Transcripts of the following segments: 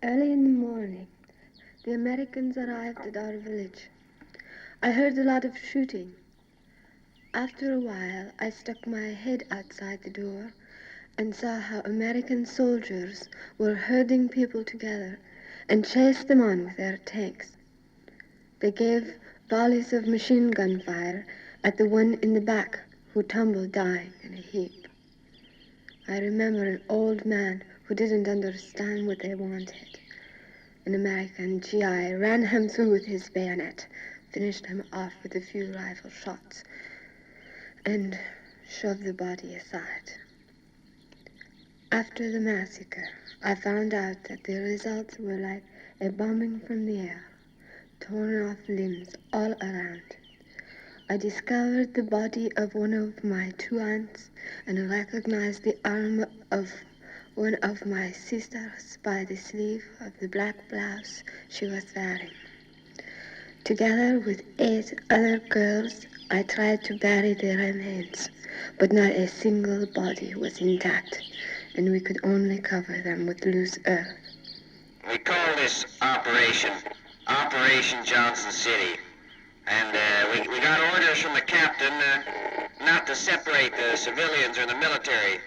Early in the morning, the Americans arrived at our village. I heard a lot of shooting. After a while, I stuck my head outside the door and saw how American soldiers were herding people together and chased them on with their tanks. They gave volleys of machine gun fire at the one in the back who tumbled dying in a heap. I remember an old man who didn't understand what they wanted. An American GI ran him through with his bayonet, finished him off with a few rifle shots, and shoved the body aside. After the massacre, I found out that the results were like a bombing from the air, torn off limbs all around. I discovered the body of one of my two aunts and recognized the arm of one of my sisters by the sleeve of the black blouse she was wearing. Together with 8 other girls, I tried to bury the remains, but not a single body was intact, and we could only cover them with loose earth. We call this Operation Johnson City. And we got orders from the captain not to separate the civilians or the military.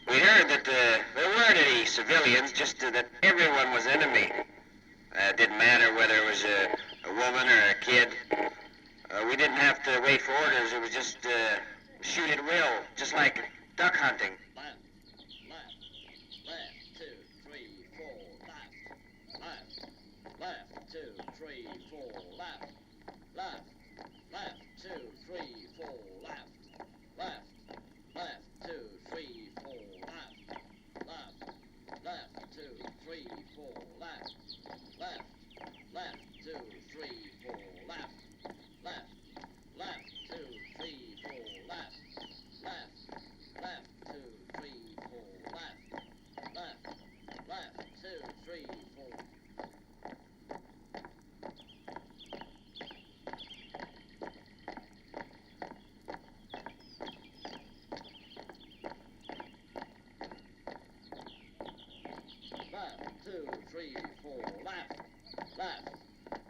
We heard that there weren't any civilians, just that everyone was enemy. It didn't matter whether it was a woman or a kid. We didn't have to wait for orders. It was just shoot at will, just like duck hunting. Left, 2, 3, 4, left, 2, 3, 4, left, 2, 3, 4, left, 2, 3, 4, left, 2, 3, 4, left, 2, 3, 4, left, 2, 3, 4, left, 2, 3, 4, left, 2, 3, 4.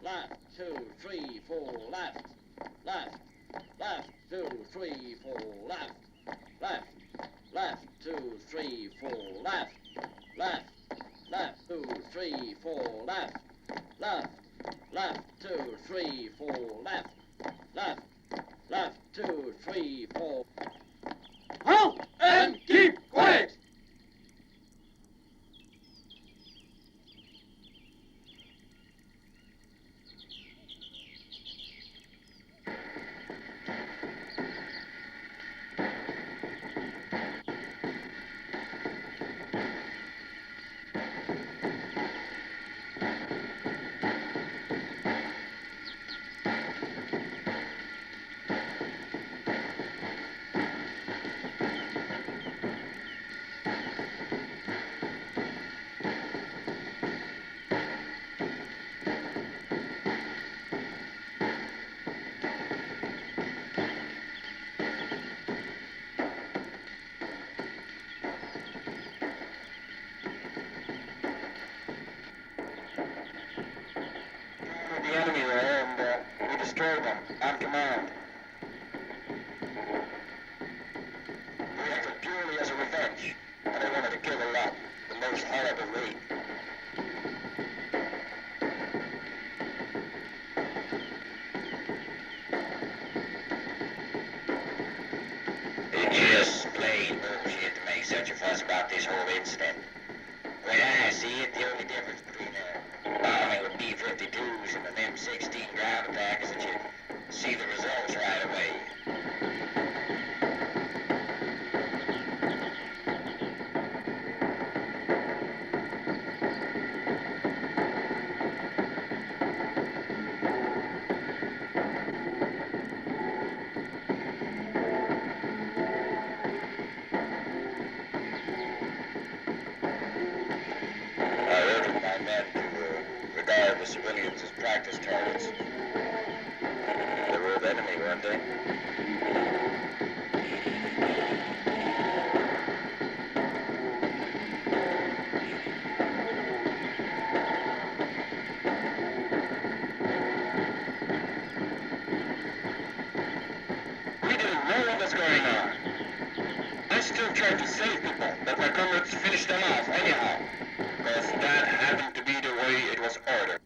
Left, 2, 3, 4, left, 2, 3, 4, left, 2, 3, 4, left, 2, 3, 4, left, 2, 3, 4, left, 2, 3, 4. Halt and keep quiet! The enemy there, and we destroyed them on command. We acted purely as a revenge, and they wanted to kill a lot, the most horrible way. It's just plain bullshit to make such a fuss about this whole incident. The way I see it, the only difference between bombing with B-52s and an M16 ground attack is that you see the results right away. I ordered my men to regard the civilians as practice targets. They were of enemy, weren't they? still tried to save people, but my comrades finished them off anyhow. Because that happened to be the way it was ordered.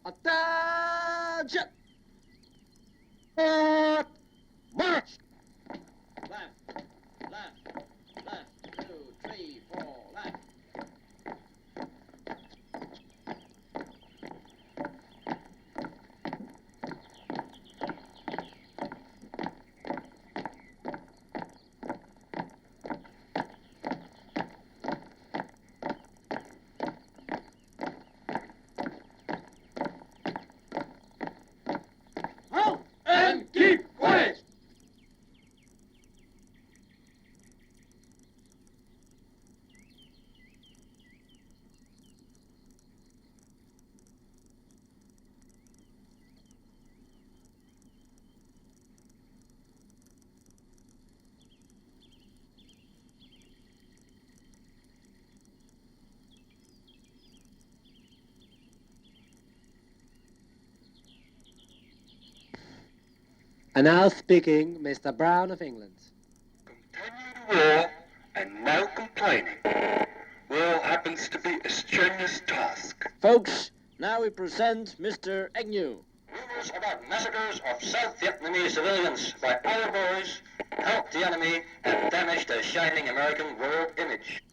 Attention! Forward! March! Left, left, left, 2, 3, 4, left. Halt and keep quiet! And now speaking, Mr. Brown of England. Continue the war and no complaining. War happens to be a strenuous task. Folks, now we present Mr. Agnew. Rumors about massacres of South Vietnamese civilians by our boys help the enemy and damage the shining American world image.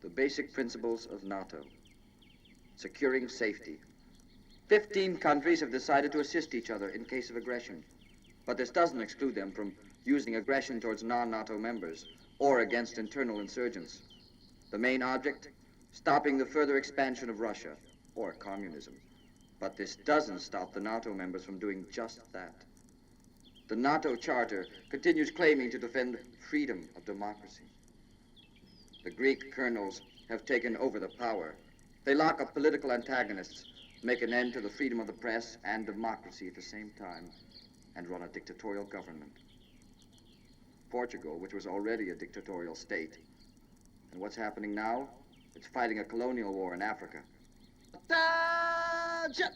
The basic principles of NATO. Securing safety. 15 countries have decided to assist each other in case of aggression. But this doesn't exclude them from using aggression towards non-NATO members or against internal insurgents. The main object? Stopping the further expansion of Russia or communism. But this doesn't stop the NATO members from doing just that. The NATO Charter continues claiming to defend freedom of democracy. The Greek colonels have taken over the power. They lock up political antagonists, make an end to the freedom of the press and democracy at the same time, and run a dictatorial government. Portugal, which was already a dictatorial state. And what's happening now? It's fighting a colonial war in Africa. Attention!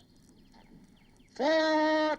Forward!